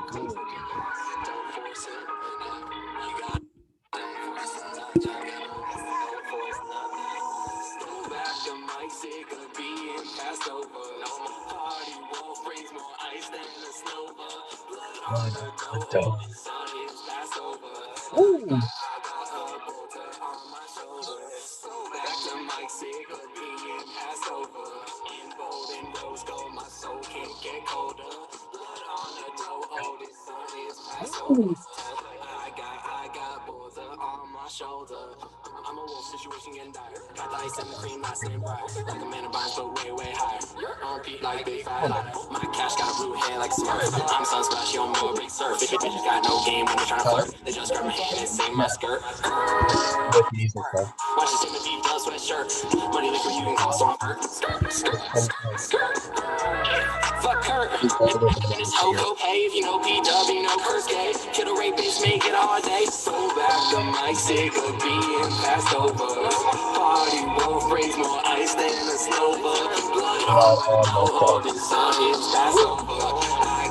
cool. Ooh. Ooh. Huh? With music, bro. He's older than the music here. No stuff.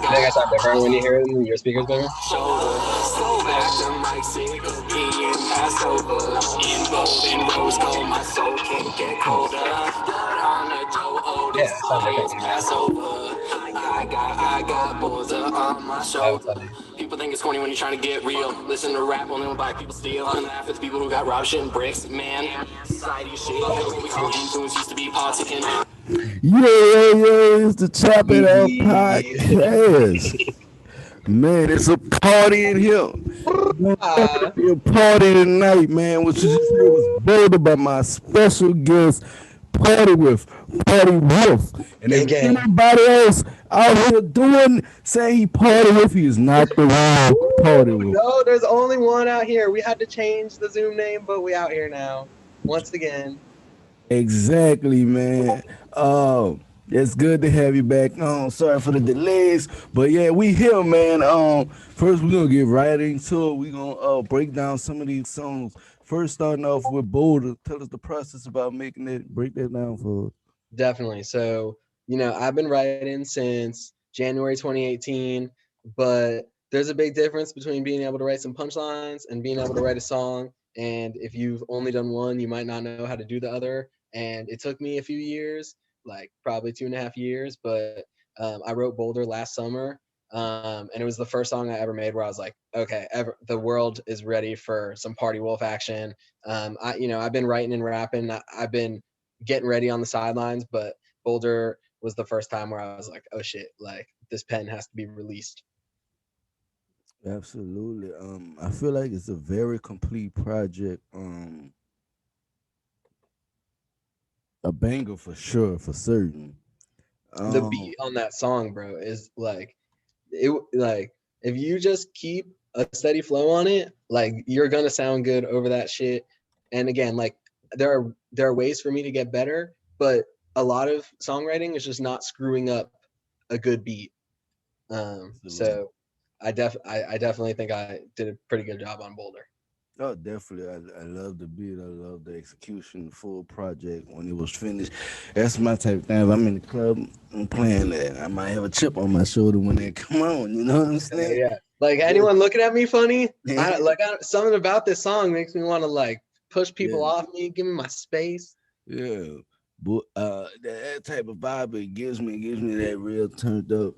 You think I sound different when you hear it in your speakers, baby? Yeah, I sound different when you hear it. I would tell you. It's the Chop It Up podcast. Man, it's a party in here. Ah, Be a party tonight, man. What you just heard was voted by my special guest, Party with, Party Wolf. And gang, if gang. anybody else out here doing, say he Party with, he is not the one Party Woo! with. No, there's only one out here. We had to change the Zoom name, but we out here now. Once again. Exactly, man. It's good to have you back. Sorry for the delays, but yeah, we here, man. First we're gonna get right into it. We're gonna break down some of these songs. First, starting off with Boulder. Tell us the process about making it. Break that down for us. Definitely. So, I've been writing since January 2018, but there's a big difference between being able to write some punchlines and being able to write a song. And if you've only done one, you might not know how to do the other. And it took me a few years, like probably 2.5 years, but I wrote Boulder last summer. And it was the first song I ever made where I was like, okay, the world is ready for some Party Wolf action. I've been writing and rapping. I've been getting ready on the sidelines, but Boulder was the first time where I was like, oh shit, like this pen has to be released. Absolutely. I feel like it's a very complete project. A banger for sure, for certain. The Um, beat on that song, bro, is like like if you just keep a steady flow on it, like you're gonna sound good over that shit. And again, like there are ways for me to get better, but a lot of songwriting is just not screwing up a good beat. absolutely. So I definitely think I did a pretty good job on Boulder. Oh, definitely. I love the beat. I love the execution, the full project when it was finished. That's my type of thing. If I'm in the club, I'm playing that. I might have a chip on my shoulder when they come on. You know what I'm Yeah, saying? yeah. Like Yeah. anyone looking at me funny, something about this song makes me want to like push people Yeah. off me, give me my space. Yeah. But that type of vibe it gives me that real turned up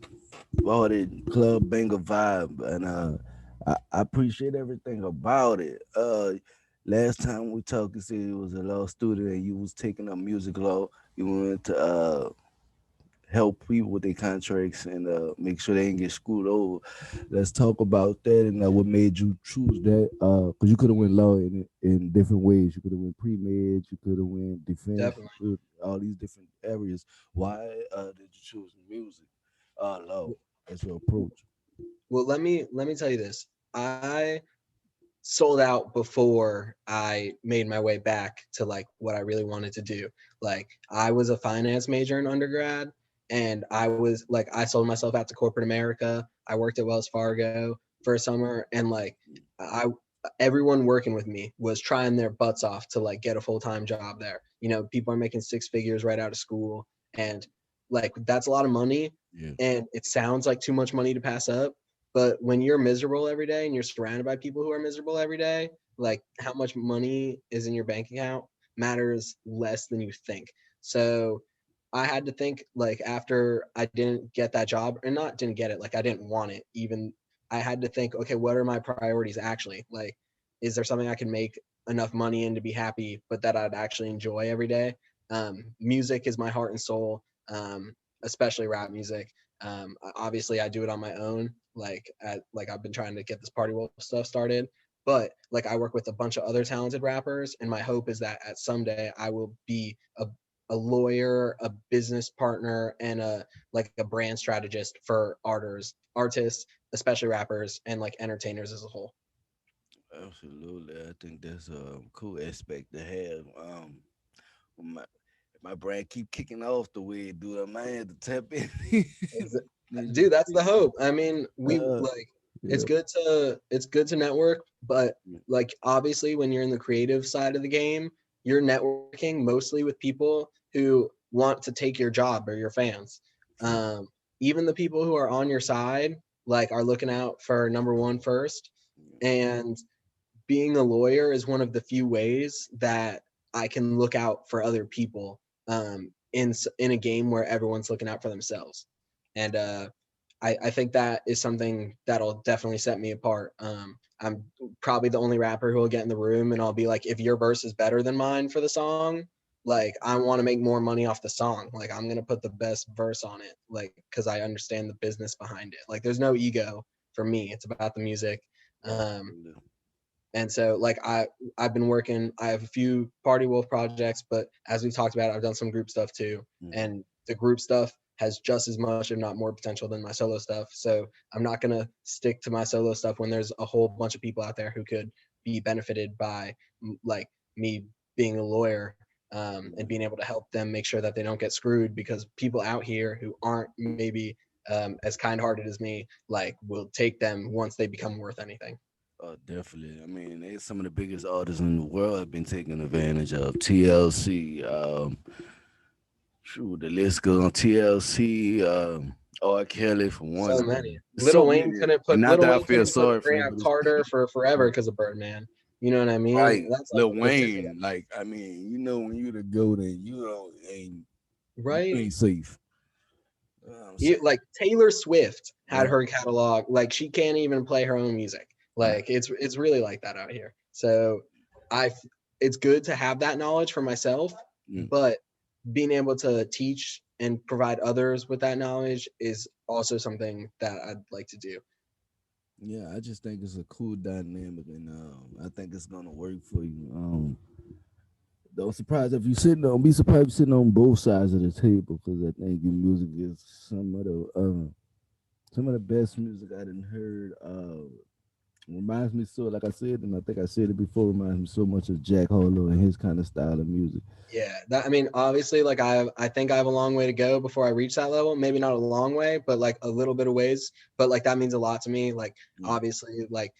all that club banger vibe. And I appreciate everything about it. Last time we talked, you said it was a law student and you was taking up music law. You wanted to help people with their contracts and make sure they didn't get screwed over. Let's talk about that and what made you choose that. Because you could have went law in different ways. You could have went pre-med. You could have went defense. Definitely. All these different areas. Why did you choose music law as your approach? Well, let me tell you this. I sold out before I made my way back to like what I really wanted to do. Like I was a finance major in undergrad and I sold myself out to corporate America. I worked at Wells Fargo for a summer and like I everyone working with me was trying their butts off to like get a full-time job there. People are making six figures right out of school and like that's a lot of money Yeah. and it sounds like too much money to pass up, But when you're miserable every day and you're surrounded by people who are miserable every day, like how much money is in your bank account matters less than you think. So I had to think, like, after I didn't get that job, or not didn't get it, like I didn't want it even. I had to think, okay, what are my priorities actually? Like, is there something I can make enough money in to be happy, but that I'd actually enjoy every day? Music is my heart and soul, especially rap music. Obviously, I do it on my own. Like I've been trying to get this Party Wolf stuff started, but like I work with a bunch of other talented rappers, and my hope is that at someday I will be a lawyer, a business partner, and a like a brand strategist for artists, especially rappers, and like entertainers as a whole. Absolutely, I think that's a cool aspect to have. When my brand keep kicking off the way it do, I might have to tap in. Dude, that's the hope. I mean, we uh, like yeah, it's good to network, but like obviously when you're in the creative side of the game, you're networking mostly with people who want to take your job or your fans. true. Um, Even the people who are on your side like are looking out for number one first. And being a lawyer is one of the few ways that I can look out for other people in a game where everyone's looking out for themselves. And I think that is something that'll definitely set me apart. I'm probably the only rapper who will get in the room and I'll be like, if your verse is better than mine for the song, like I want to make more money off the song. Like I'm gonna put the best verse on it, like because I understand the business behind it. Like there's no ego for me. It's about the music. Um, Absolutely. and so like I've been working. I have a few Party Wolf projects, but as we've talked about, I've done some group stuff too. Mhm. And the group stuff has just as much, if not more, potential than my solo stuff. So I'm not gonna stick to my solo stuff when there's a whole bunch of people out there who could be benefited by like me being a lawyer, and being able to help them make sure that they don't get screwed because people out here who aren't maybe as kind-hearted as me like will take them once they become worth anything. Oh, definitely. I mean, they some of the biggest artists in the world have been taken advantage of. TLC, shoot, the list goes on. TLC, R. Kelly for So one. many. So many. And not Little that I Wayne feel couldn't put sorry for them, Grant but it's Carter for forever because of Birdman. You know what I mean? right. That's like Lil the biggest Wayne, like, I mean, you know, when you the goat and you right. ain't safe. You know what I'm saying? Like Taylor Swift had Yeah. her catalog. Like she can't even play her own music. Like it's really like that out here. So I it's good to have that knowledge for myself, Mm. but being able to teach and provide others with that knowledge is also something that I'd like to do. Yeah, I just think it's a cool dynamic, and I think it's gonna work for you. Don't surprise if you sitting on. Be surprised if you're sitting on both sides of the table because I think your music is some of the best music I done heard. Reminds me so, like I said, and I think I said it before. Reminds me so much of Jack Harlow and his kind of style of music. Yeah, that I mean, obviously, like I think I have a long way to go before I reach that level. Maybe not a long way, but like a little bit of ways. But like that means a lot to me. Like Mm. obviously, like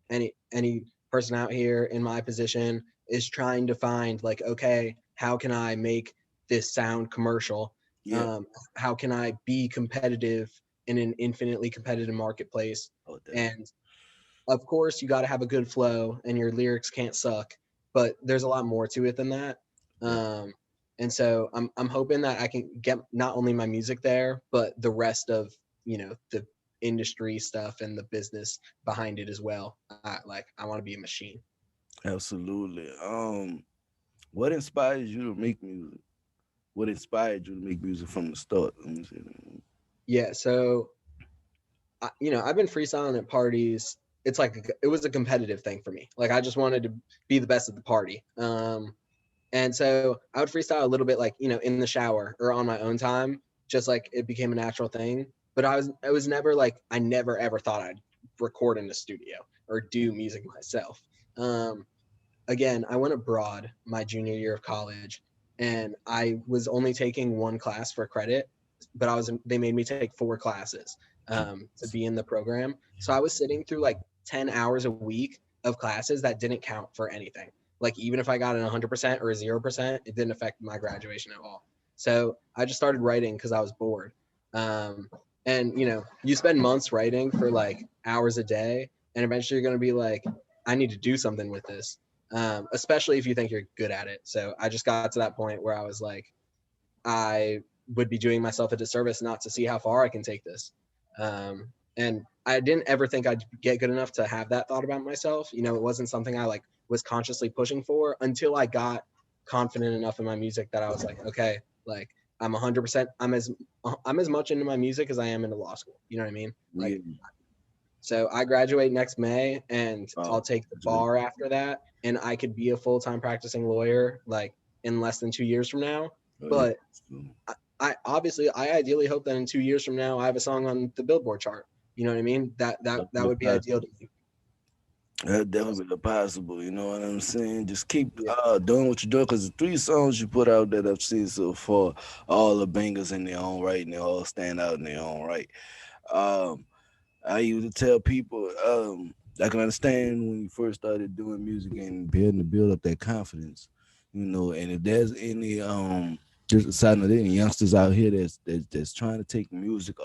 any person out here in my position is trying to find like, okay, how can I make this sound commercial? Yeah. Um, how can I be competitive in an infinitely competitive marketplace? Oh, definitely. And of course you got to have a good flow and your lyrics can't suck, but there's a lot more to it than that. Definitely. um, and so I'm hoping that I can get not only my music there but the rest of the industry stuff and the business behind it as well. I want to be a machine. Absolutely. What inspires you to make music? What inspired you to make music from the start? Let me see that. Yeah, so I've been freestyling at parties. It's like it was a competitive thing for me. Like I just wanted to be the best at the party. And so I would freestyle a little bit like, in the shower or on my own time, just like it became a natural thing. But I was never like, I never ever thought I'd record in the studio or do music myself. Um, Again, I went abroad my junior year of college and I was only taking one class for credit, but they made me take four classes to be in the program. So I was sitting through like 10 hours a week of classes that didn't count for anything. Like even if I got an 100% or a 0%, it didn't affect my graduation at all. So I just started writing because I was bored. Um, And you spend months writing for like hours a day, and eventually you're going to be like, I need to do something with this, especially if you think you're good at it. So I just got to that point where I was like, I would be doing myself a disservice not to see how far I can take this. And I didn't ever think I'd get good enough to have that thought about myself. It wasn't something I like was consciously pushing for until I got confident enough in my music that I was like, okay, like I'm 100%. I'm as much into my music as I am into law school. You know what I mean? Yeah. Like, so I graduate next May, and I'll Oh, take the bar after that, and I could be a full-time practicing lawyer like in less than 2 years from now. oh yeah. But I obviously I ideally hope that in 2 years from now I have a song on the Billboard chart. You know what I mean? That Definitely would be ideal possible. to me. That Yes. definitely possible. You know what I'm saying? Just keep Yeah. doing what you're doing, because the 3 songs you put out that I've seen so far, all the bangers in their own right, and they all stand out in their own right. Um, I used to tell people, I can understand when you first started doing music and building to build up that confidence, and if there's any just aside of any youngsters out here that's trying to take music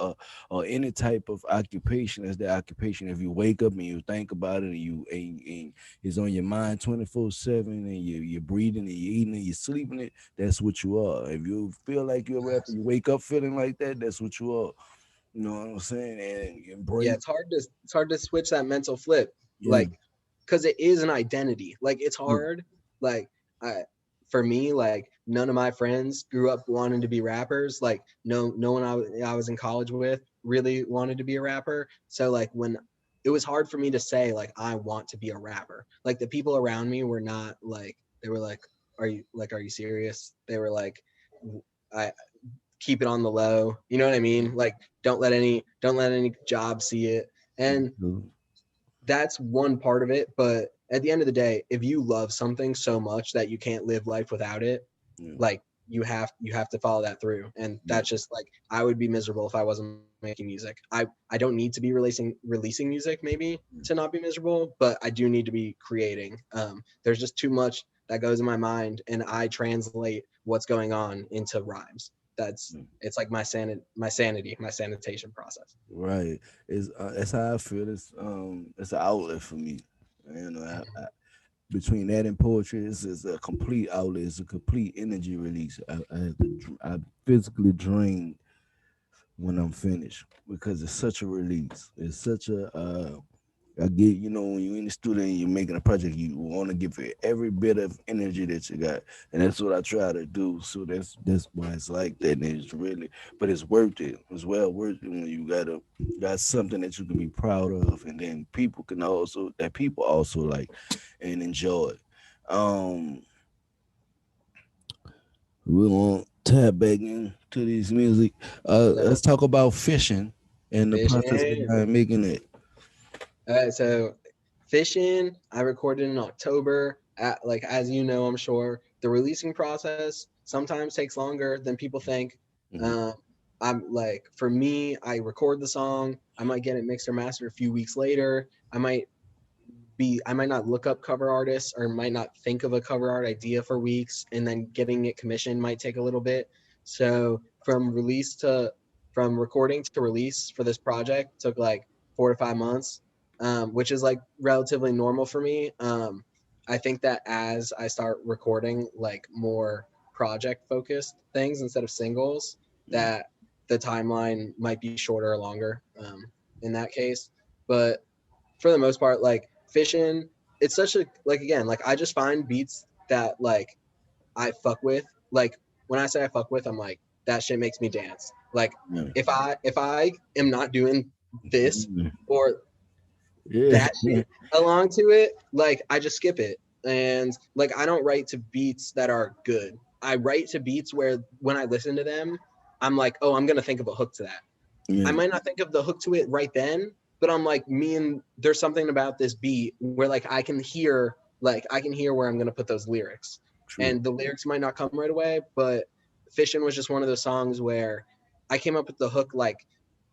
or any type of occupation as their occupation. If you wake up and you think about it and it's on your mind 24/7, and you're breathing and you're eating and you're sleeping it, that's what you are. If you feel like you're a rapper, Facts. you wake up feeling like that, that's what you are. You know what I'm saying? And Yeah, embrace. it's hard to switch that mental flip, Yeah. like, because it is an identity. Like, it's Mm, hard. Like, I for me, like, none of my friends grew up wanting to be rappers. Like, no one I was in college with really wanted to be a rapper. So like when it was hard for me to say like I want to be a rapper. Like the people around me were not like, they were like, are you serious? They were like, I keep it on the low. You know what I mean? Like don't let any job see it. And mm, that's one part of it, but at the end of the day, if you love something so much that you can't live life without it, yeah, like you have to follow that through. And yeah, that's just like, I would be miserable if I wasn't making music. I don't need to be releasing music maybe to not be miserable, but I do need to be creating. There's just too much that goes in my mind, and I translate what's going on into rhymes. That's yeah. It's like my sanity, my sanitation process. Right. It's that's how I feel. It's an outlet for me. Between that and poetry, it's a complete outlet. It's a complete energy release. I physically drain when I'm finished because it's such a release. It's such a I get, when you're in the studio and you're making a project, you want to give it every bit of energy that you got, and that's what I try to do. So that's why it's like that. And it's really, but it's worth it. It's well worth it when you got something that you can be proud of, and then people also like and enjoy. Um, we won't tap back into this music. So Let's talk about fishing and the process fishing. behind making it. All right, so fishing, I recorded in October. Like as you know, I'm sure the releasing process sometimes takes longer than people think. Mhm. Uh, I'm like, for me, I record the song. I might get it mixed or mastered a few weeks later. I might not look up cover artists, or might not think of a cover art idea for weeks, and then getting it commissioned might take a little bit. So from recording to release for this project took like 4 to 5 months, which is like relatively normal for me. I think that as I start recording like more project focused things instead of singles, Mhm. that the timeline might be shorter or longer, in that case. But for the most part, like fishing, it's such a, like, again, like I just find beats that like I fuck with. Like when I say I fuck with, I'm like, that shit makes me dance. Like Yeah. if I am not doing this Mhm. or Yeah. that shit along to it, like I just skip it. And like I don't write to beats that are good. I write to beats where when I listen to them, I'm like, oh, I'm gonna think of a hook to that. I Yeah. might not think of the hook to it right then, but I'm like, me and there's something about this beat where I can hear where I'm gonna put those lyrics. True. And the lyrics might not come right away, but Fishin' was just one of those songs where I came up with the hook. Like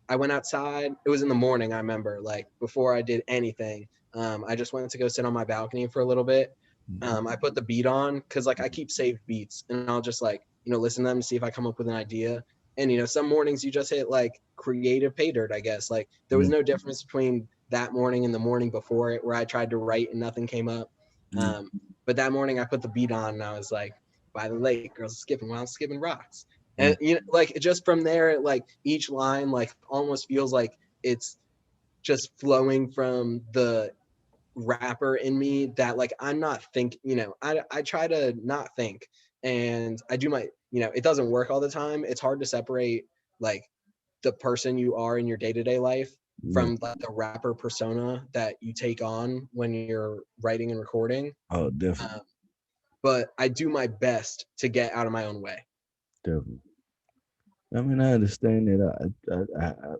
I went outside, it was in the morning, I remember, like before I did anything. I just went to go sit on my balcony for a little bit. I put the beat on because like I keep saved beats, and I'll just like listen to them to see if I come up with an idea. And some mornings you just hit like creative pay dirt, I guess. Like there was Yeah, no difference between that morning and the morning before it where I tried to write and nothing came up. yeah, um, but that morning I put the beat on and I was like, by the lake girls are skipping while I'm skipping rocks. And yeah, like just from there, like each line like almost feels like it's just flowing from the rapper in me, that like I'm not I try to not think, and I do my, it doesn't work all the time. It's hard to separate like the person you are in your day-to-day life yeah. from like the rapper persona that you take on when you're writing and recording. Oh, um, definitely, but I do my best to get out of my own way. definitely. I mean, I understand that.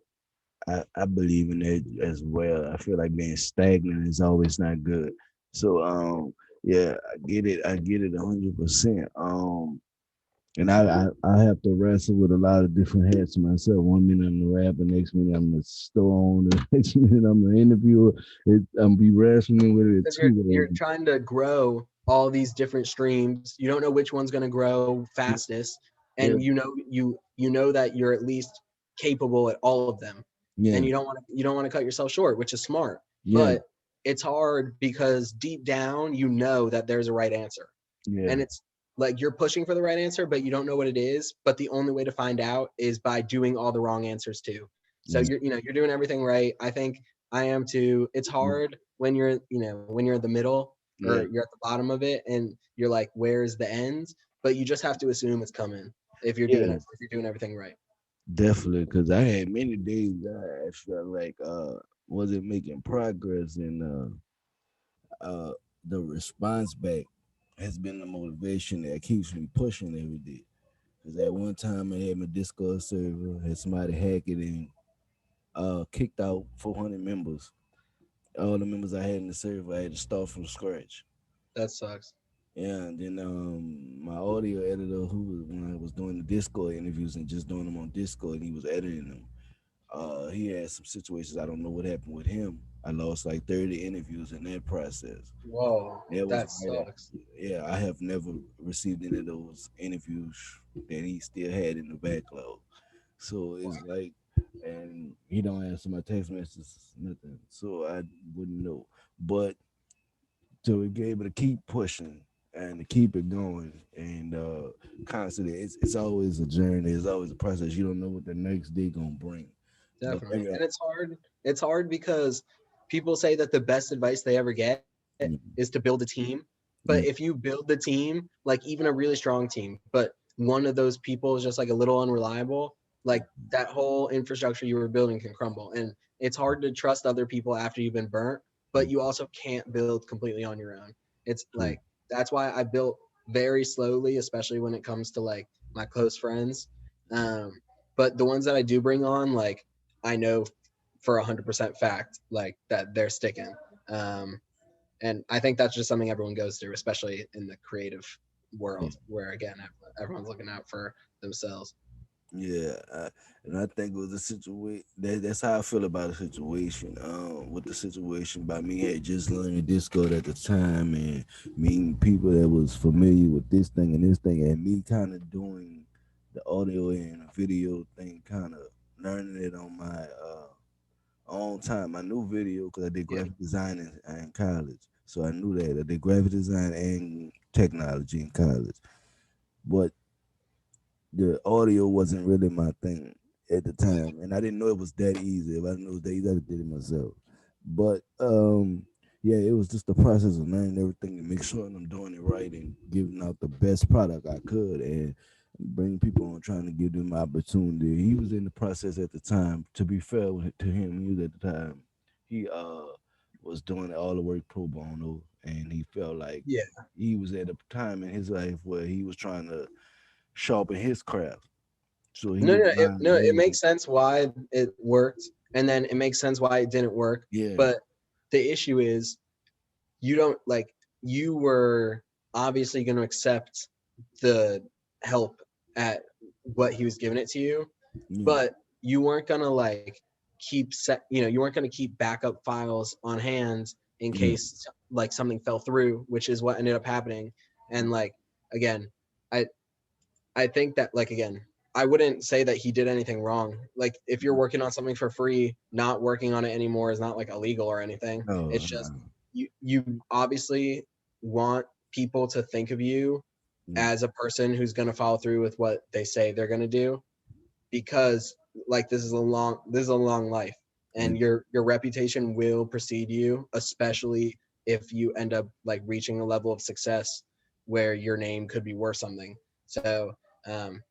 I believe in it as well. I feel like being stagnant is always not good. So yeah, I get it. I get it 100%. And I have to wrestle with a lot of different hats myself. One minute I'm the rapper, next minute I'm the store owner, next minute I'm the interviewer. I'm be wrestling with it Because you're too. trying to grow all these different streams. You don't know which one's going to grow fastest, Yeah, and you know that you're at least capable at all of them, and yeah, you don't want to cut yourself short, which is smart. yeah, But it's hard because deep down you know that there's a right answer, yeah, and it's like you're pushing for the right answer, but you don't know what it is. But the only way to find out is by doing all the wrong answers too. So yeah, you're doing everything right. I think I am too. It's hard when you're in the middle or yeah, you're at the bottom of it and you're like, where's the end? But you just have to assume it's coming if you're doing yeah. it, if you're doing everything right. Definitely, because I had many days I felt like wasn't making progress, and the response back has been the motivation that keeps me pushing every day. Because at one time I had my Discord server, had somebody hack it and kicked out 400 members. All the members I had in the server, I had to start from scratch. That sucks. Yeah, and then my audio editor, who was when I was doing the Discord interviews and just doing them on Discord, and he was editing them. He had some situations. I don't know what happened with him. I lost like 30 interviews in that process. Whoa, That was that right at, sucks. yeah, I have never received any of those interviews that he still had in the backlog. So it's like, and he don't answer my text messages, nothing. So I wouldn't know. But to be able to keep pushing and to keep it going and constantly, it's always a journey. It's always a process. You don't know what the next day gonna bring. But Definitely. every And it's hard. It's hard because people say that the best advice they ever get is to build a team. But if yeah, you build the team, like even a really strong team, but one of those people is just like a little unreliable, like that whole infrastructure you were building can crumble. And it's hard to trust other people after you've been burnt, but you also can't build completely on your own. It's true. like that's why I built very slowly, especially when it comes to like my close friends. But the ones that I do bring on, like I know for 100% fact like that they're sticking. Um, and I think that's just something everyone goes through, especially in the creative Yeah. world, where again everyone's looking out for themselves. Yeah, and I think it was a situation. That's how I feel about the situation. With the situation by me had just learning Discord at the time and meeting people that was familiar with this thing and this thing, and me kind of doing the audio and video thing, kind of learning it on my own time. I knew video because I did Yeah. graphic design in college, so I knew that I did graphic design and technology in college, but the audio wasn't really my thing at the time, and I didn't know it was that easy. If I didn't know it was that easy, I did it myself. But yeah, it was just the process of learning everything and make sure I'm doing it right and giving out the best product I could and bringing people on, trying to give them opportunity. He was in the process at the time. To be fair to him, he was at the time. He was doing all the work pro bono, and he felt like Yeah. he was at a time in his life where he was trying to sharpen his craft. So he No, was no, buying it me. makes sense why it worked, and then it makes sense why it didn't work. Yeah, But the issue is you don't like you were obviously going to accept the help at what he was giving it to you, yeah, but you weren't going to like you weren't going to keep backup files on hand in yeah, case like something fell through, which is what ended up happening. And like again, i I think that like again, I wouldn't say that he did anything wrong. Like if you're working on something for free, not working on it anymore is not like illegal or anything. No, It's just no. you obviously want people to think of you Mm, as a person who's going to follow through with what they say they're going to do, because like this is a long life, yeah, and your reputation will precede you, especially if you end up like reaching a level of success where your name could be worth something. So um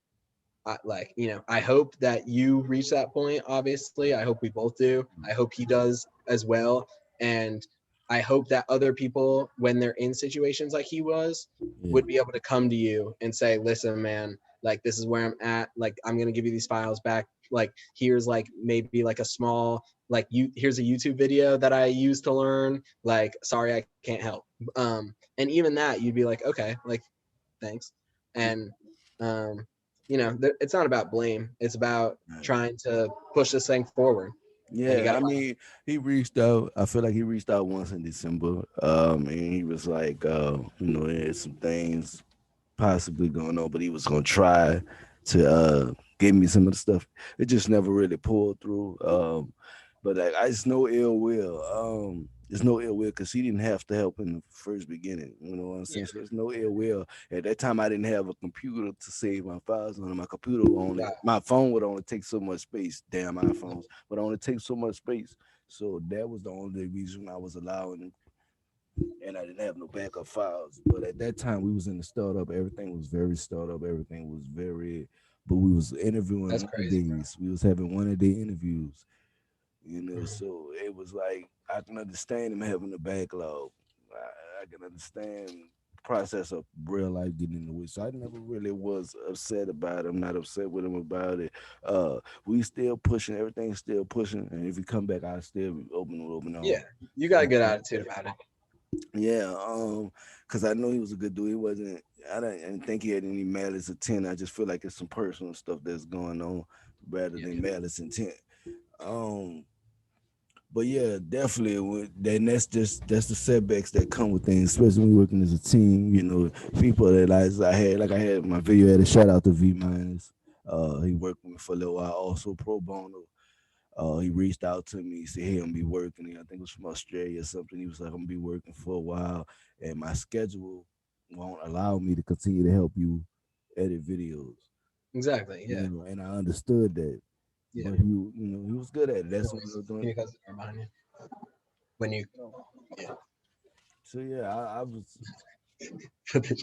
I hope that you reach that point. Obviously, I hope we both do. I hope he does as well, and I hope that other people, when they're in situations like he was, yeah, would be able to come to you and say, "Listen, man, like this is where I'm at. Like I'm gonna give you these files back. Like here's like maybe like a small like you here's a YouTube video that I used to learn. Like sorry, I can't help." And even that, you'd be like, "Okay, like thanks," and it's not about blame. It's about yeah. trying to push this thing forward, and you Yeah, got I to mean, he reached out. I feel like he reached out once in December. And he was like, there's some things possibly going on, but he was gonna try to give me some of the stuff. It just never really pulled through. But like, it's no ill will. It's no ill will because he didn't have to help in the first beginning. You know what I'm yeah, saying? So it's no ill will. At that time, I didn't have a computer to save my files on. My computer would only, wow, my phone would only take so much space. Damn iPhones would only take so much space. So that was the only reason I was allowing, and I didn't have no backup files. But at that time, we was in the startup. Everything was very startup. Everything was very. But we was interviewing that's one a crazy, bro. days. We was having one a day interviews. Mhm. So it was like I can understand him having a backlog. I can understand process of real life getting in the way. So I never really was upset about it. I'm not upset with him about it. We still pushing. Everything's still pushing. And if he come back, I still be open with open Yeah, arms. you got a good attitude about it. Yeah, because I know he was a good dude. He wasn't. I didn't think he had any malice intent. I just feel like it's some personal stuff that's going on rather Yeah, than malice intent. Um, but yeah, definitely. Then that's the setbacks that come with things, especially when you're working as a team. People that I had my video had a shout out to V Minus. He worked with me for a little while, also pro bono. He reached out to me. He said, "Hey, I'm gonna be working." I think it was from Australia or something. He was like, "I'm gonna be working for a while, and my schedule won't allow me to continue to help you edit videos." exactly. Yeah, And I understood that, yeah. but he was good at it. That's what I was Can doing. you close the door behind you when you? Yeah. So yeah, I was. Put the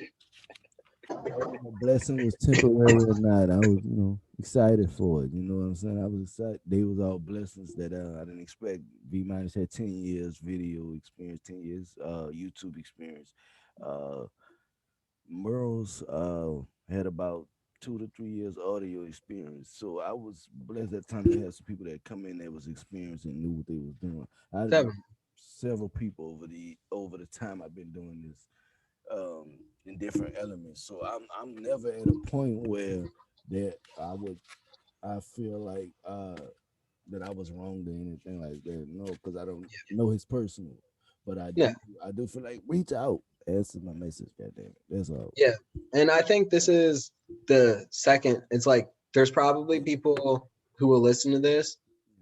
Whether the blessing was temporary or not, I was, excited for it. You know what I'm saying? I was excited. They was all blessings that I didn't expect. V minus had 10 years video experience, 10 years YouTube experience. Uh, Merle's had about 2 to 3 years audio experience. So I was blessed at the time to have some people that come in that was experienced and knew what they was doing. I done met Seven. several people over the time I've been doing this in different elements. So I'm never at a point where that I feel like that I was wrong to anything like that. No, because I don't know his personal. But Yeah, I do feel like reach out. Answer my message, goddamn it. That's all. yeah. And I think this is the second. It's like there's probably people who will listen to this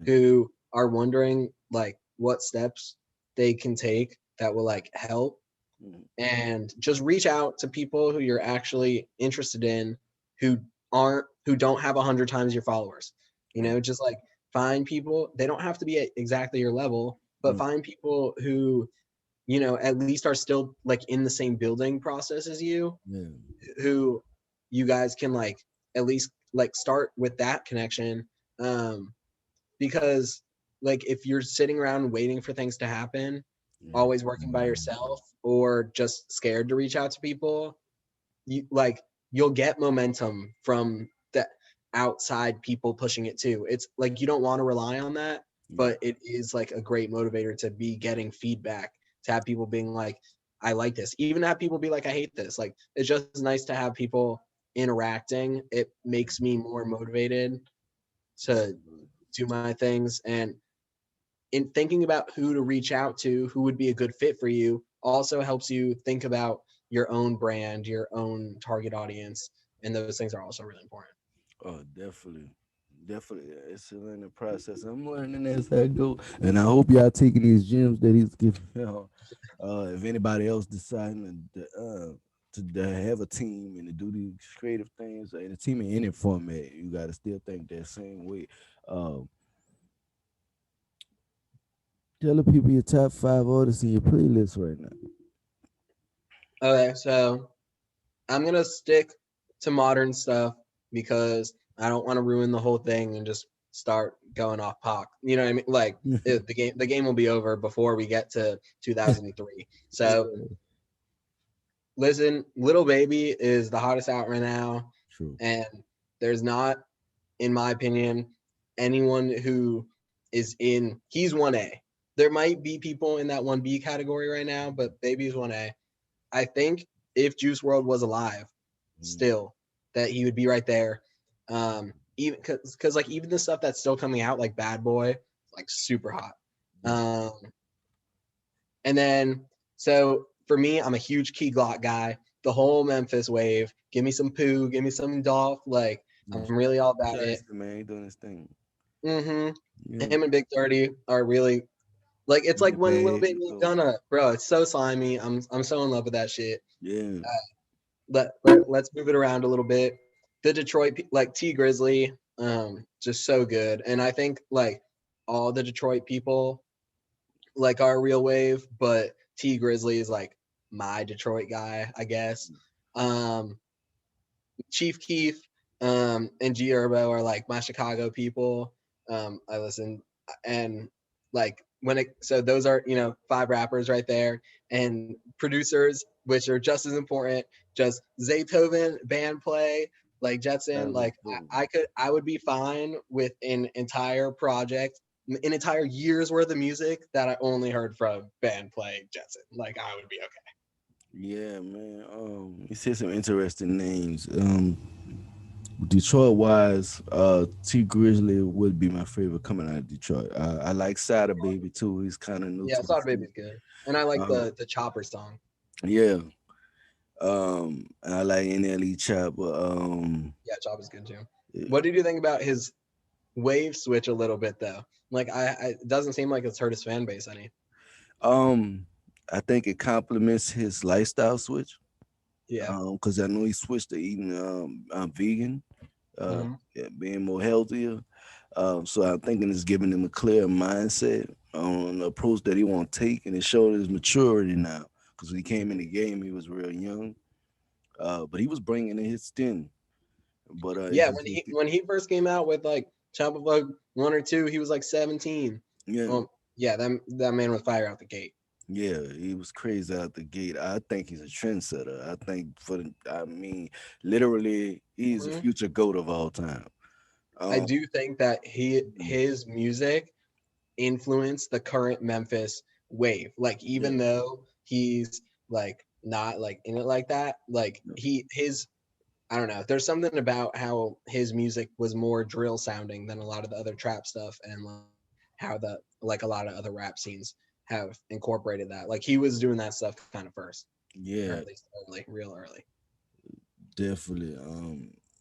who are wondering like what steps they can take that will like help, Mhm. and just reach out to people who you're actually interested in, who who don't have 100 times your followers. Right. Just like find people. They don't have to be at exactly your level, but Mm. find people who at least are still like in the same building process as you, Yeah. who you guys can like at least like start with that connection. um because like if you're sitting around waiting for things to happen, Yeah. always working by yourself or just scared to reach out to people, you like you'll get momentum from the outside people pushing it too. It's like you don't want to rely on that, Yeah. but it is like a great motivator to be getting feedback, to have people being like, I like this, even to have people be like, I hate this. Like it's just nice to have people interacting. It makes me more motivated to Absolutely. do my things. And in thinking about who to reach out to, who would be a good fit for you, also helps you think about your own brand, your own target audience, and those things are also really important. Oh, definitely. Definitely. It's a learning process. I'm learning as I go. And I hope y'all taking these gems that he's giving y'all. If anybody else deciding to have a team and to do these creative things and a team in any format, you gotta still think that same way. Um, tell the people your top 5 artists in your playlist right now. Okay, so I'm gonna stick to modern stuff because I don't want to ruin the whole thing and just start going off Pac. You know what I mean? Like the game will be over before we get to 2003. So Yeah, listen, Little Baby is the hottest out right now, true. and there's not, in my opinion, anyone who is in. He's 1A. There might be people in that 1B category right now, but Baby is 1A. I think if Juice World was alive, Mm, still, that he would be right there. Even because like even the stuff that's still coming out, like Bad Boy, like super hot. yeah. And then so for me, I'm a huge Key Glock guy. The whole Memphis wave. Give me some Pooh, give me some Dolph. Like I'm Yes. really all about it. Shiesty, man, he doing his thing. hmm Yeah. Him and Big 30 are really like it's In like the when Lil bag. Baby and Gunna, bro. It's so slimy. I'm so in love with that shit. Yeah. Let's move it around a little bit. The Detroit like T Grizzly, just so good, and I think like all the Detroit people like our real wave, but T Grizzly is like my Detroit guy, I guess. Um, Chief Keef, and G Herbo are like my Chicago people. I listen and like when it so those are five rappers right there and producers which are just as important. Just Zaytoven band play like Jetson. That was Like dope. I would be fine with an entire project, an entire year's worth of music that I only heard from band play Jetson. Like I would be okay. Yeah, man. You said some interesting names. Detroit wise, T Grizzly would be my favorite coming out of Detroit. I like Sada Baby too. He's kind of new Yeah, to the Sod scene. Baby's good, and I like Uh, the Chopper song. yeah. I like NLE Chopper. Yeah, Chopper's good too. Yeah. What did you think about his wave switch a little bit though? Like it doesn't seem like it's hurt his fan base any. Um, I think it complements his lifestyle switch. Yeah. Because I know he switched to eating vegan, hmm yeah, being more healthier. So I'm thinking it's giving him a clear mindset on the approach that he want to take, and it showed his maturity now. Because when he came in the game, he was real young, but he was bringing in his skin. But it's Yeah, just when he first came out with like Chopper Plug 1 or 2, he was like 17. yeah, Yeah, that man was fire out the gate. yeah, he was crazy out the gate. I think he's a trendsetter. I think I mean, literally, he's a hmm future goat of all time. I Um, do think that his music influenced the current Memphis wave. Like yeah, even though he's like not like in it like that, like his I don't know. There's something about how his music was more drill sounding than a lot of the other trap stuff, and like how the like a lot of other rap scenes have incorporated that. Like he was doing that stuff kind of first, or at yeah, least early, real early. definitely.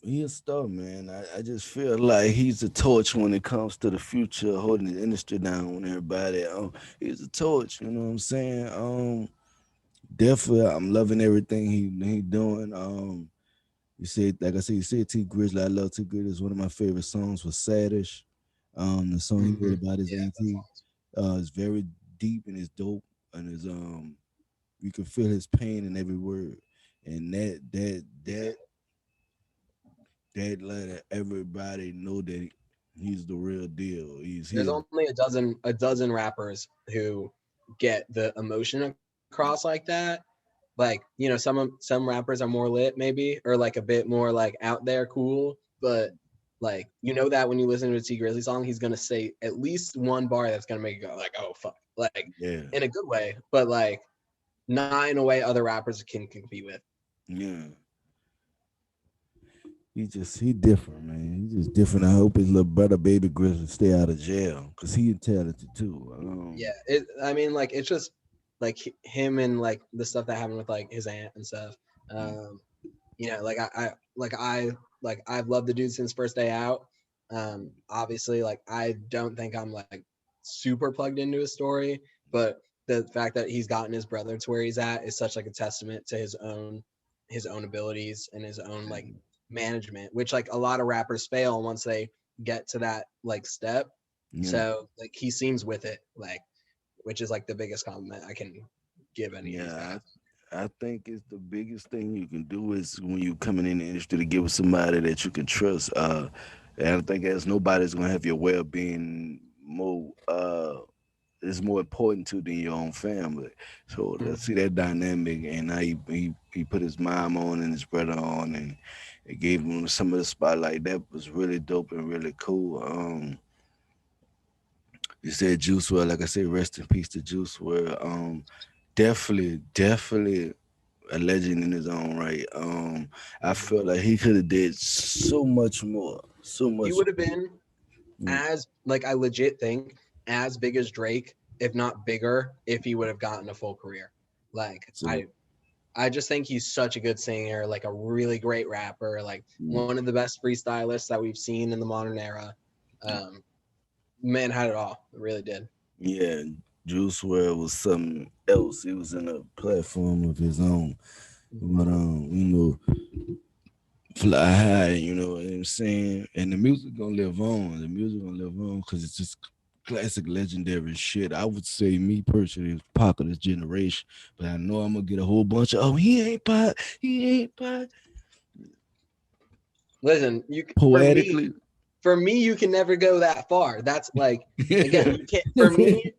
He a star, man. I just feel like he's a torch when it comes to the future, holding the industry down when everybody. He's a torch. You know what I'm saying? Definitely, I'm loving everything he doing. You said, like I said, you said T Grizzly. I love T Grizzly. It's one of my favorite songs was Saddish. The song he made about his Yeah, that auntie. song's It's very deep and it's dope, and it's you can feel his pain in every word, and he's good. that let everybody know that he's the real deal. He's There's here. only a dozen rappers who get the emotion across like that. Like some rappers are more lit maybe, or like a bit more like out there cool, but like that when you listen to a T Grizzly song, he's gonna say at least one bar that's gonna make you go like, oh fuck, like Yeah, in a good way, but like not in a way other rappers can compete with. yeah. He different, man. He just different. I hope his little brother, Baby Grizzly, stay out of jail because he talented too. Yeah, I mean, like it's just like him and like the stuff that happened with like his aunt and stuff. Um, like I like I've loved the dude since first day out. Obviously, like I don't think I'm like super plugged into his story, but the fact that he's gotten his brother to where he's at is such like a testament to his own abilities and his own like management, which like a lot of rappers fail once they get to that like step. Yeah, So like he seems with it, like which is like the biggest compliment I can give any of these yeah. guys. I think it's the biggest thing you can do is when you coming in the industry to get with somebody that you can trust. And I think as nobody's gonna have your well being more is more important to than your own family. So let's see that dynamic, and now he put his mom on and his brother on, and it gave him some of the spotlight. That was really dope and really cool. You said Juice WRLD, like I said, rest in peace to Juice WRLD. Definitely a legend in his own right. I Mhm. felt like he could have did so much more, so He much. would have been as like I legit think as big as Drake, if not bigger, if he would have gotten a full career. Like So, I just think he's such a good singer, like a really great rapper, like mm, one of the best freestylists that we've seen in the modern era. Um, man had it all, really did. yeah, Juice WRLD was something else. He was in a platform of his own. But fly high. You know what I'm saying? And the music gonna live on. The music gonna live on because it's just classic, legendary shit. I would say, me personally, is Pac of this generation. But I know I'm gonna get a whole bunch of, oh, he ain't Pac, he ain't Pac. Listen, you Poetically. for me, you can never go that far. That's like again, you can't. For me,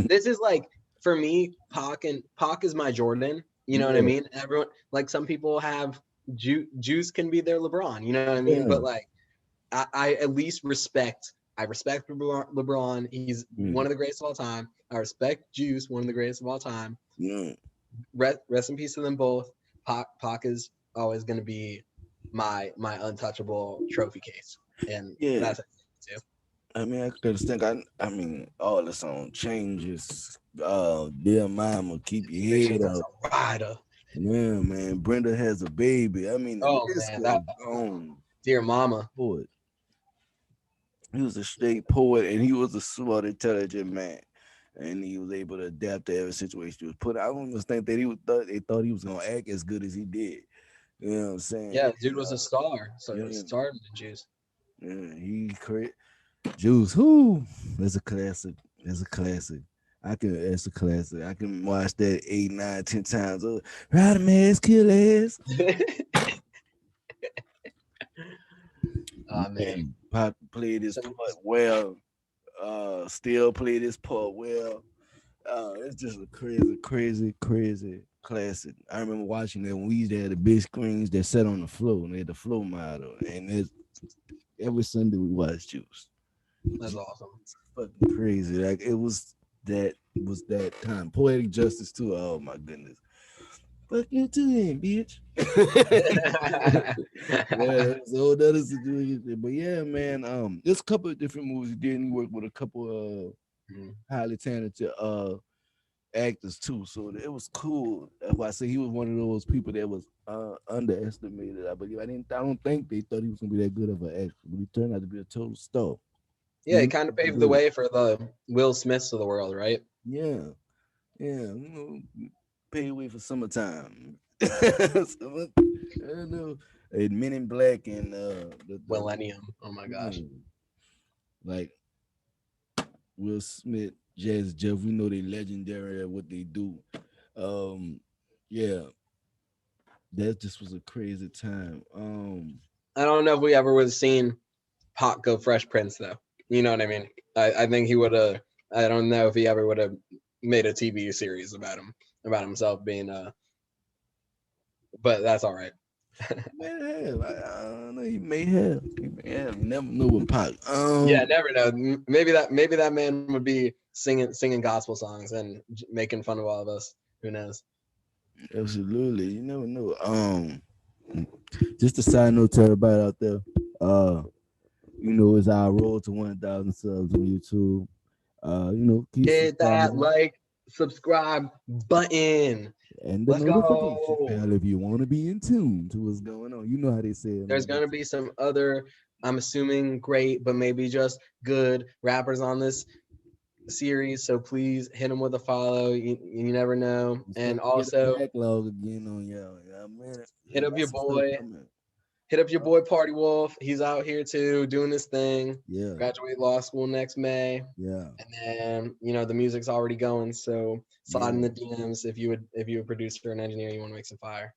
this is like for me, Pac is my Jordan. You know what I Yeah, mean? Everyone like some people have Juice can be their LeBron. You know what I mean? yeah, But like I at least respect. I respect LeBron. He's one mm, of the greatest of all time. I respect Juice, one of the greatest of all time. yeah. Rest in peace to them both. Pac is always going to be my untouchable trophy case, and Yeah. that's it too. I mean, I could understand. I mean, all the song changes. Dear Mama, keep your head Convictions as up. a rider. Yeah, man. Brenda has a baby. I mean, the Oh list man, that goes on. dear mama. Poet. He was a straight poet, and he was a smart, intelligent man, and he was able to adapt to every situation he was put. I don't think that they thought he was gonna act as good as he did. You know what I'm saying? Yeah, dude And was a star. So yeah, started in juice. yeah, he created Juice. Who? That's a classic. That's a classic. That's a classic. I can watch that 8, 9, 10 times. Ride a ass, kill ass. Oh man. Man, Pop played his Some part well. Still played his part well. It's just a crazy classic. I remember watching that when we used to have the big screens that sat on the floor and they had the flow model. And every Sunday we watched Juice. that's Juice awesome. was fucking crazy. Like it was that time. Poetic justice too. Oh my goodness. Fuck you too, then, bitch. Yeah, that's a whole other situation. But yeah, man. There's a couple of different movies he did. And he worked with a couple Mhm. highly talented actors too. So it was cool. That's why I say he was one of those people that was underestimated. I believe. I don't think they thought he was gonna be that good of an actor, but he turned out to be a total star. Yeah, And it he kind of was paved the good. way for the Will Smiths of the world, right? Yeah, yeah. Pay away for summertime. I don't know. And Men in Black and Millennium. Oh my gosh. yeah, like Will Smith, Jazz Jeff. We know they legendary at what they do. Um, yeah, that just was a crazy time. I don't know if we ever would have seen Pac go Fresh Prince though. You know what I mean? I think he would have. I don't know if he ever would have made a TV series about him, about himself being but that's all right. He may have. I don't know. He may have. He may have. You never know with Pac. Yeah, never know. Maybe that man would be singing gospel songs and making fun of all of us. Who knows? Absolutely. You never know. Just a side note to everybody out there. Uh, it's our road to 1,000 subs on YouTube. Keep Hit that subscribing. like subscribe button. and the Let's notification go. bell if you want to be in tune to what's going on. You know how they say it, There's man. gonna be some other, I'm assuming great, but maybe just good rappers on this series. So please hit them with a follow. You never know. You And start to get a also backlog again on y'all. Yeah, man. hit They up got your some stuff boy. coming. Hit up your Uh, boy Party Wolf. He's out here too, doing his thing. yeah, Graduate law school next May. yeah, And then, the music's already going. So slide in yeah. the DMs if you a producer and engineer, you want to make some fire.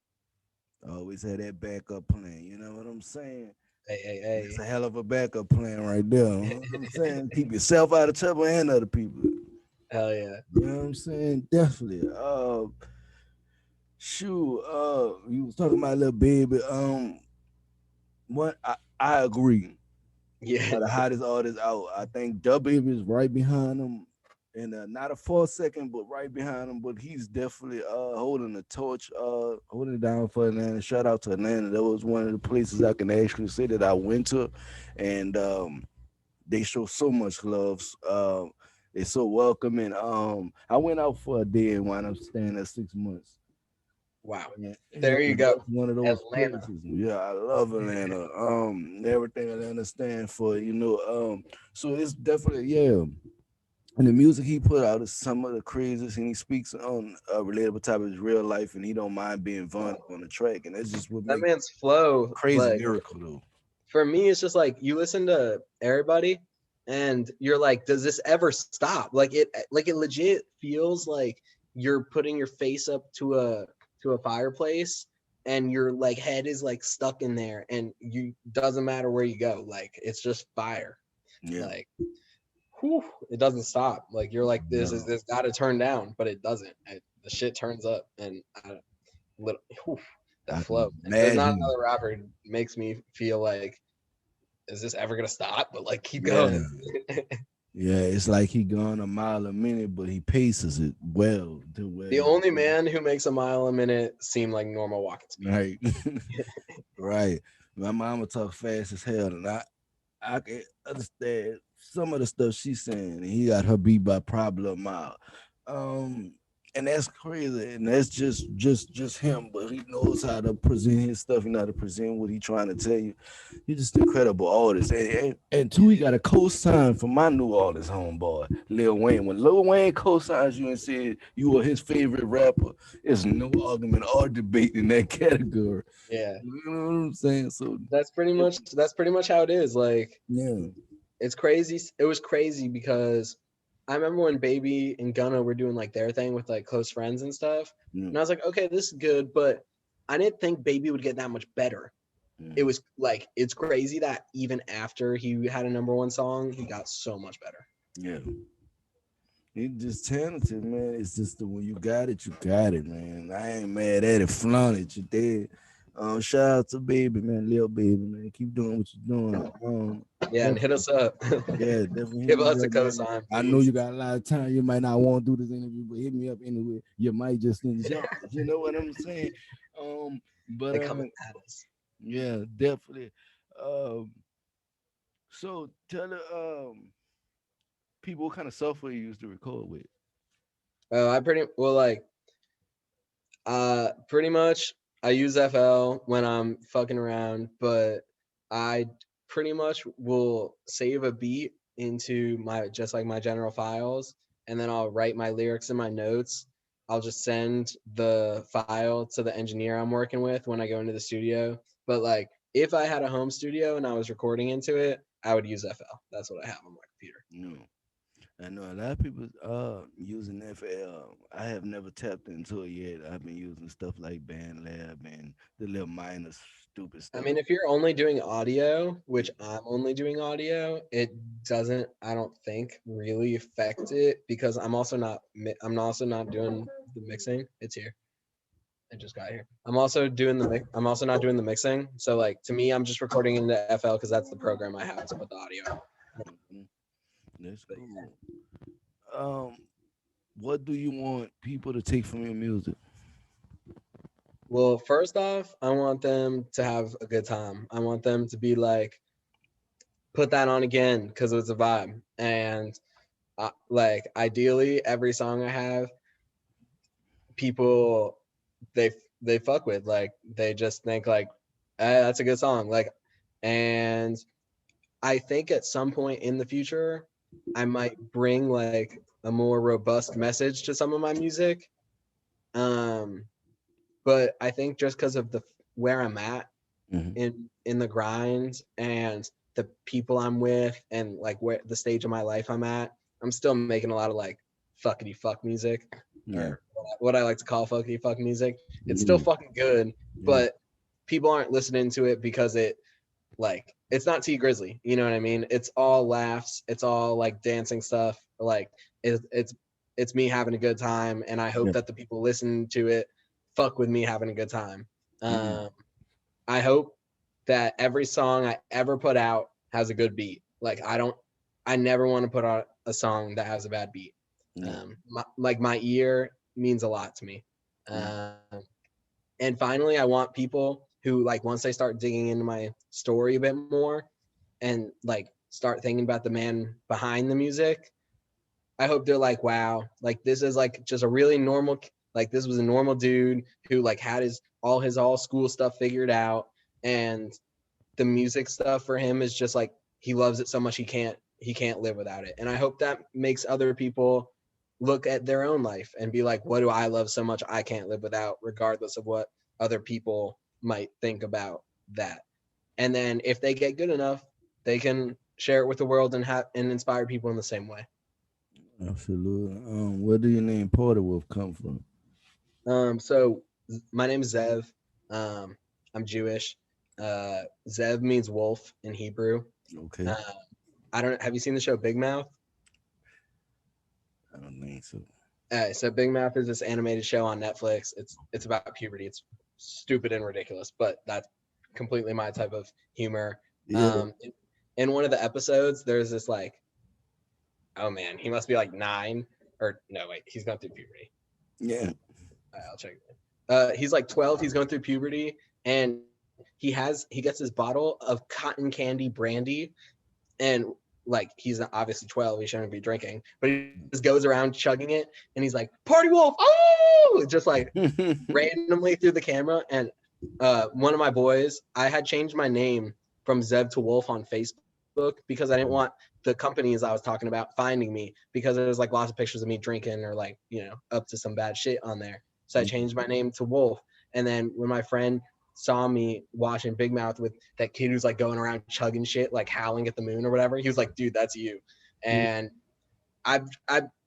Always had that backup plan. You know what I'm saying? That's Hey, a hell of a backup plan right there. You know hey. what I'm saying? Keep yourself out of trouble and other people. Hell yeah. You know what I'm saying? Definitely. Shoot. You was talking about little baby. What I agree. Yeah. The hottest artist out. I think Dub Baby is right behind him, and not a 4 second, but right behind him. But he's definitely holding the torch, holding it down for Atlanta. Shout out to Atlanta. That was one of the places I can actually say that I went to, and they show so much love. They're so welcoming. I went out for a day and wound up staying there 6 months. Wow. Yeah, yeah, There you man, go. that's one of those Atlanta. places. Yeah, I love Atlanta. Everything Atlanta stand for, so it's definitely yeah. And the music he put out is some of the craziest, and he speaks on a relatable topics, real life, and he don't mind being vulnerable on the track, and that's just what That makes man's flow, crazy like, lyrical though. for me, it's just like you listen to everybody and you're like, does this ever stop? Like it legit feels like you're putting your face up to a fireplace and your like head is like stuck in there and you doesn't matter where you go. Like it's just fire. Yeah, Like whew, it doesn't stop. Like you're like no, this got to turn down, but it doesn't. The shit turns up, and little, whew, that I flow. can And there's not imagine. another rapper makes me feel like, is this ever gonna stop? But like keep Yeah, going. yeah, it's like he gone a mile a minute, but he paces it well to The where only man who makes a mile a minute seem like normal walking speed. right, right. My mama talk fast as hell, and I can understand some of the stuff she's saying. And he got her beat by Problem Mile. Um, and that's crazy. And that's just him, but he knows how to present his stuff. He know how to present what he trying to tell you. He's just an incredible artist. And two, he got a co-sign from my New Orleans homeboy, Lil Wayne. When Lil Wayne co-signs you and said you are his favorite rapper, there's no argument or debate in that category. Yeah, You know what I'm saying? So that's pretty much how it is. Like yeah. it's crazy. It was crazy because I remember when Baby and Gunna were doing like their thing with like close friends and stuff, Yeah. and I was like, okay, this is good, but I didn't think Baby would get that much better. It Mm, was like it's crazy that even after he had a number one song, he got so much better. yeah. He just talented, man. It's just the when you got it, you got it, man. I ain't mad at it. Flaunt it, you did. Shout out to baby, man, little baby, man. Keep doing what you're doing. Yeah, and hit Definitely, us up. yeah, definitely hit Give me us a up, man. cosign, I know please. you got a lot of time. You might not want to do this interview, but hit me up anyway. You might just enjoy it. You know what I'm saying? But They coming at us. yeah, definitely. Um, so tell the people what kind of software you use to record with. I pretty well like pretty much I use FL when I'm fucking around, but I pretty much will save a beat into my just like my general files, and then I'll write my lyrics in my notes. I'll just send the file to the engineer I'm working with when I go into the studio. But like if I had a home studio and I was recording into it, I would use FL. That's what I have on my computer. No. I know a lot of people using FL. I have never tapped into it yet. I've been using stuff like BandLab and the little minor stupid I stuff. mean, if you're only doing audio, which I'm only doing audio, it doesn't, I don't think, really affect it because I'm also not doing the mixing. It's here. It just got here. I'm also not doing the mixing. So like to me, I'm just recording into FL because that's the program I have to put the audio. Mhm. That's But cool. Um, what do you want people to take from your music? well, first off, I want them to have a good time. I want them to be like, put that on again because it's a vibe. And like ideally, every song I have people they they fuck with. Like they just think like, that's a good song. Like, and I think at some point in the future, I might bring like a more robust message to some of my music. Um, but I think just because of the where I'm at Mhm. in the grind and the people I'm with and like where the stage of my life I'm at, I'm still making a lot of like fuckity fuck music, Yeah. or what I like to call fuckity fuck music. It's still Yeah. fucking good, Yeah. but people aren't listening to it because it's not T Grizzly. You know what I mean? It's all laughs. It's all like dancing stuff. Like it's me having a good time, and I hope Yeah. that the people listening to it fuck with me having a good time. Yeah. Um, I hope that every song I ever put out has a good beat. Like I never want to put out a song that has a bad beat. Yeah. Like my ear means a lot to me. Yeah. Um, and finally, I want people who like once they start digging into my story a bit more and like start thinking about the man behind the music, I hope they're like, wow, like this is like just a really normal, like this was a normal dude who like had his all school stuff figured out, and the music stuff for him is just like he loves it so much he can't live without it. And I hope that makes other people look at their own life and be like, what do I love so much I can't live without, regardless of what other people might think about that. And then if they get good enough, they can share it with the world and inspire people in the same way. Absolutely. Where do your name Porter Wolf come from? So my name is Zev. Um, I'm Jewish. Zev means wolf in Hebrew. Okay. Uh, I don't. Have you seen the show Big Mouth? I don't think so. So Big Mouth is this animated show on Netflix. It's about puberty. It's stupid and ridiculous, but that's completely my type of humor. Yeah. In one of the episodes, there's this like, oh man, he must be like 9 or no, wait, he's going through puberty. Yeah. I'll check. He's like 12. He's going through puberty, and he gets his bottle of cotton candy brandy, and like he's obviously 12. He shouldn't be drinking, but he just goes around chugging it, and he's like, "Party Wolf!" Oh, just like randomly through the camera. And one of my boys, I had changed my name from Zev to Wolf on Facebook because I didn't want the companies I was talking about finding me, because there was like lots of pictures of me drinking or like, up to some bad shit on there. So I changed my name to Wolf. And then when my friend saw me watching Big Mouth with that kid who's like going around chugging shit, like howling at the moon or whatever, he was like, dude, that's you. And I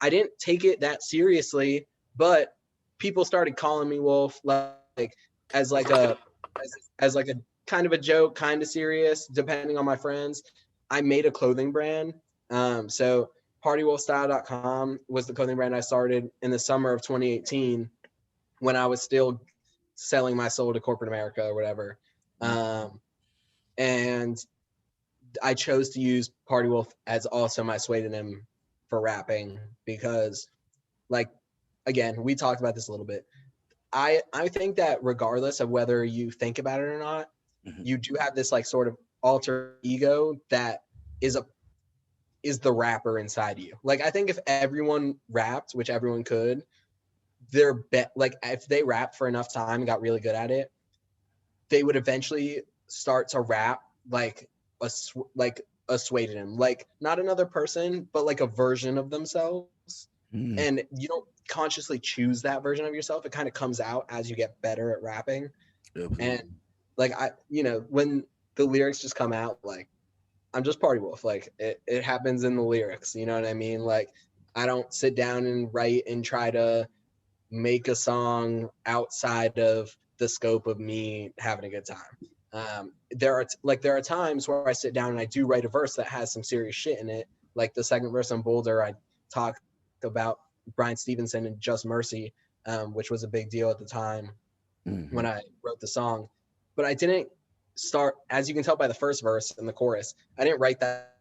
didn't take it that seriously, but people started calling me Wolf, like as like a as like a kind of a joke, kind of serious, depending on my friends. I made a clothing brand. So partywolfstyle.com was the clothing brand I started in the summer of 2018 when I was still selling my soul to corporate America or whatever. Um, and I chose to use Party Wolf as also my pseudonym for rapping because, like, again, we talked about this a little bit. I think that regardless of whether you think about it or not, Mhm. you do have this like sort of alter ego that is a is the rapper inside you. Like I think if everyone rapped, which everyone could, like if they rapped for enough time and got really good at it, they would eventually start to rap like like a pseudonym, like not another person, but like a version of themselves. And Mhm. you don't consciously choose that version of yourself. It kind of comes out as you get better at rapping. And Absolutely. like when the lyrics just come out, like I'm just Party Wolf. Like it happens in the lyrics. You know what I mean? Like I don't sit down and write and try to make a song outside of the scope of me having a good time. There are times where I sit down and I do write a verse that has some serious shit in it. Like the second verse on Boulder, I talk about Brian Stevenson and Just Mercy, which was a big deal at the time when Mhm. I wrote the song. But I didn't start, as you can tell by the first verse and the chorus, I didn't write that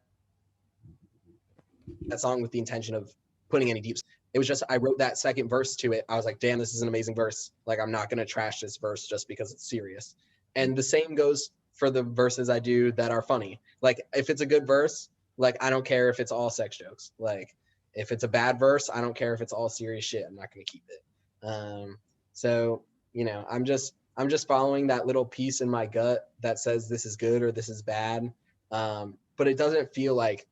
song with the intention of putting any deep stuff in it. It was just I wrote that second verse to it. I was like, damn, this is an amazing verse. Like I'm not gonna trash this verse just because it's serious. And the same goes for the verses I do that are funny. Like if it's a good verse, like I don't care if it's all sex jokes. Like if it's a bad verse, I don't care if it's all serious shit. I'm not gonna keep it. Um, so I'm just following that little piece in my gut that says this is good or this is bad. But it doesn't feel like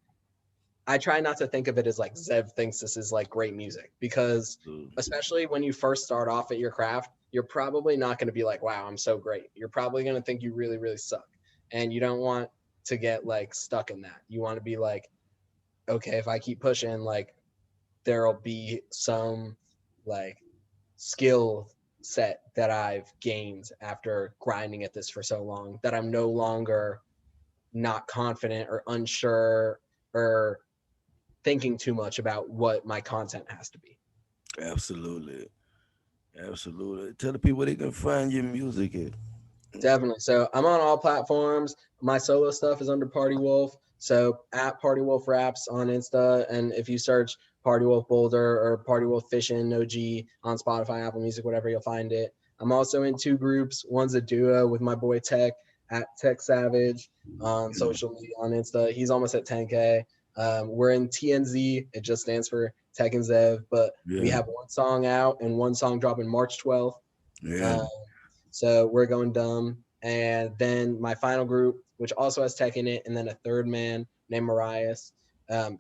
I try not to think of it as like Zev thinks this is like great music because especially when you first start off at your craft, you're probably not going to be like, wow, I'm so great. You're probably going to think you really, really suck. And you don't want to get like stuck in that. You want to be like, okay, if I keep pushing, like there'll be some like skill set that I've gained after grinding at this for so long that I'm no longer not confident or unsure or thinking too much about what my content has to be. Absolutely. Absolutely. Tell the people they can find your music at. Definitely. So I'm on all platforms. My solo stuff is under Party Wolf. So at Party Wolf Raps on Insta, and if you search Party Wolf Boulder or Party Wolf Fishin' OG on Spotify, Apple Music, whatever, you'll find it. I'm also in two groups. One's a duo with my boy Tech at Tech Savage on social media on Insta. He's almost at 10K. We're in TNZ. It just stands for Tech and Zev, but we Yeah. have one song out and one song dropping March 12th. Yeah. Um, so we're going dumb. And then my final group, which also has tech in it, and then a third man named Marias,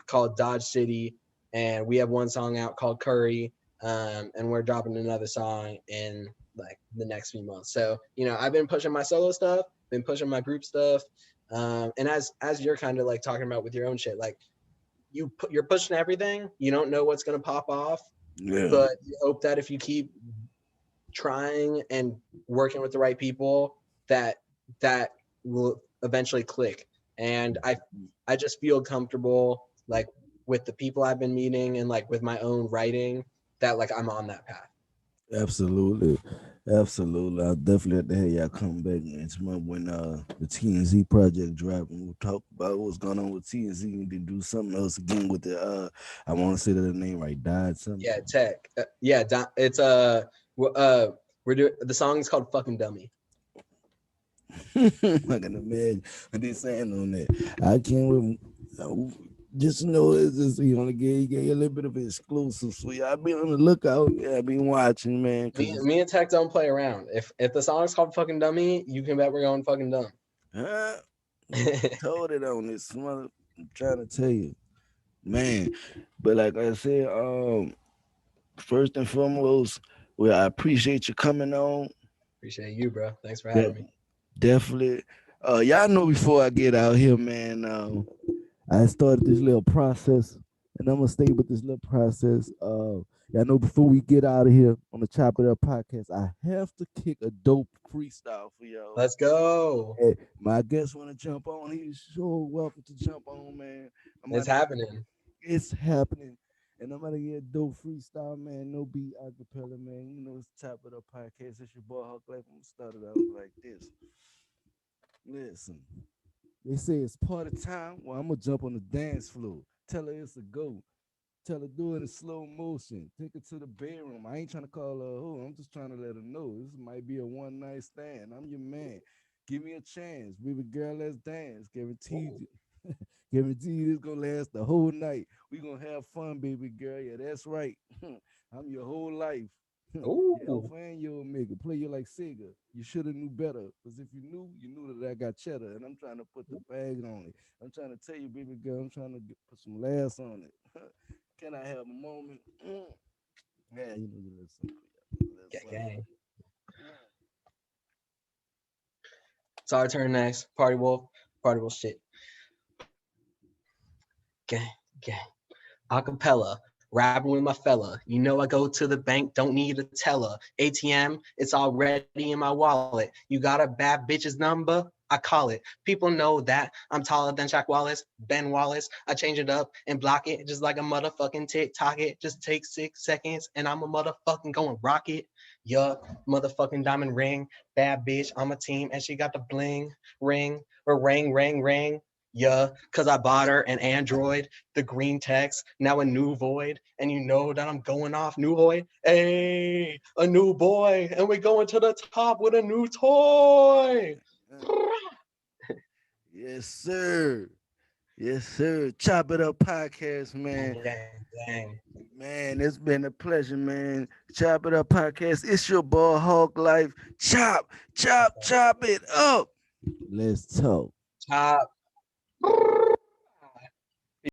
called Dodge City. And we have one song out called Curry. And we're dropping another song in like the next few months. So, I've been pushing my solo stuff, been pushing my group stuff. And as you're kind of like talking about with your own shit, like you're pushing everything. You don't know what's gonna pop off, Yeah. but you hope that if you keep trying and working with the right people that that will eventually click. And I just feel comfortable like with the people I've been meeting and like with my own writing that like I'm on that path. Absolutely. Absolutely. I'll definitely have to have y'all come back next month when the TNZ project drop and we'll talk about what's going on with TNZ and then do something else again with the I wanna say that the name right, died something. Yeah, tech. Yeah, it's we're doing the song is called "Fucking Dummy." I can imagine what they saying on that. I can't just know it's just he gave you a little bit of an exclusive. So y'all be on the lookout. Yeah, I been watching, man, Me, because me and Tech don't play around. If the song's called "Fucking Dummy," you can bet we're going fucking dumb. huh? You told it on this mother. I'm trying to tell you, man. But like I said, first and foremost, well, I appreciate you coming on. Appreciate you, bro. Thanks for having De- me. Definitely. Y'all know before I get out here, man. I started this little process, and I'm gonna stay with this little process. Y'all know before we get out of here on the Chop It Up podcast, I have to kick a dope freestyle for y'all. Let's go. Hey, my guest want to jump on. He's sure welcome to jump on, man. I'm It's about to get happening. it's happening, and I'm about to get a dope freestyle, man. No beat acapella, man. You know it's Chop It Up podcast. It's your boy Hawklyfe. I'm gonna start it out like this. Listen. They say it's party time. Well, I'm gonna jump on the dance floor. Tell her it's a go. Tell her do it in slow motion. Take her to the bedroom. I ain't trying to call her a hoe. I'm just trying to let her know this might be a one night stand. I'm your man. Give me a chance, baby girl. Let's dance. Guaranteed Ooh. you. Guaranteed you this gonna last the whole night. We gonna have fun, baby girl. Yeah, that's right. I'm your whole life. Your Ooh. alpha and your omega. Play you like Sega. You should have knew better. Cause if you knew that I got cheddar, and I'm trying to put the bag on it. I'm trying to tell you, baby girl. I'm trying to put some laughs on it. Can I have a moment? Yeah, you know, a little something. A little Gang, something. gang. It's our turn next. Party Wolf. Party Wolf shit. Gang, gang. Acapella. Rapping with my fella. You know I go to the bank, don't need a teller. ATM, it's already in my wallet. You got a bad bitch's number? I call it. People know that I'm taller than Shaq Wallace, Ben Wallace. I change it up and block it just like a motherfucking TikTok it. Just take 6 seconds and I'm a motherfucking going rocket. Yup, motherfucking diamond ring. Bad bitch on my team and she got the bling ring or ring. Yeah, cause I bought her an Android, the green text, now a new void, and you know that I'm going off new void. Hey, a new boy, and we're going to the top with a new toy. Uh, yes, sir. Yes, sir. Chop it up podcast, man. Gang, gang, gang. Man, it's been a pleasure, man. Chop It Up Podcast. It's your boy Hawklyfe. Chop, chop, chop it up. Let's talk. Top.